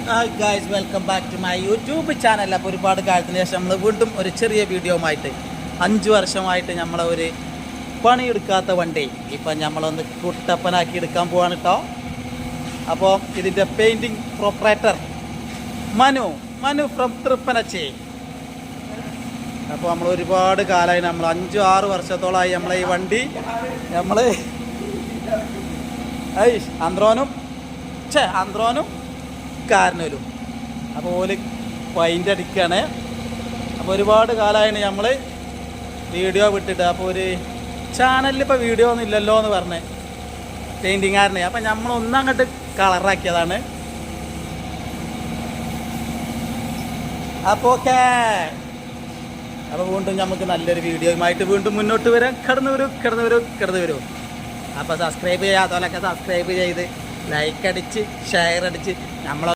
Hi guys, welcome back to my YouTube channel. അപ്പോൾ ഒരുപാട് കാലത്തിന് ശേഷം നമ്മൾ വീണ്ടും ഒരു ചെറിയ വീഡിയോ ആയിട്ട് 5 വർഷമായിട്ട് നമ്മളെ ഒരു പണിയെടുക്കാത്ത വണ്ടി ഇപ്പം നമ്മളൊന്ന് കുട്ടപ്പനാക്കി എടുക്കാൻ പോവാണ് കേട്ടോ. അപ്പോൾ ഇതിൻ്റെ painting proprietor Manu from Thrippanachi. അപ്പോൾ നമ്മൾ ഒരുപാട് കാലമായി, നമ്മൾ 5-6 വർഷത്തോളമായി നമ്മളെ ഈ വണ്ടി നമ്മൾ ആന്ത്രോനും കാരനൂരും അപ്പോൾ ഓല് പൈൻ്റ് അടിക്കുകയാണ്. അപ്പോൾ ഒരുപാട് കാലമായിട്ട് നമ്മൾ വീഡിയോ വിട്ടിട്ട്, അപ്പോൾ ഒരു ചാനലിൽ ഇപ്പോൾ വീഡിയോ ഒന്നും ഇല്ലല്ലോ എന്ന് പറഞ്ഞ് പെയിൻറ്റിങ്ങാരനെ അപ്പം നമ്മൾ ഒന്നങ്ങോട്ട് കളറാക്കിയതാണ്. അപ്പോൾ ഓക്കെ, അപ്പോൾ വീണ്ടും നമുക്ക് നല്ലൊരു വീഡിയോയുമായിട്ട് വീണ്ടും മുന്നോട്ട് വരാം. കിടന്നു വരൂ. അപ്പോൾ സബ്സ്ക്രൈബ് ചെയ്യാത്തവരൊക്കെ സബ്സ്ക്രൈബ് ചെയ്ത് ലൈക്ക് അടിച്ച് ഷെയർ അടിച്ച് നമ്മളെ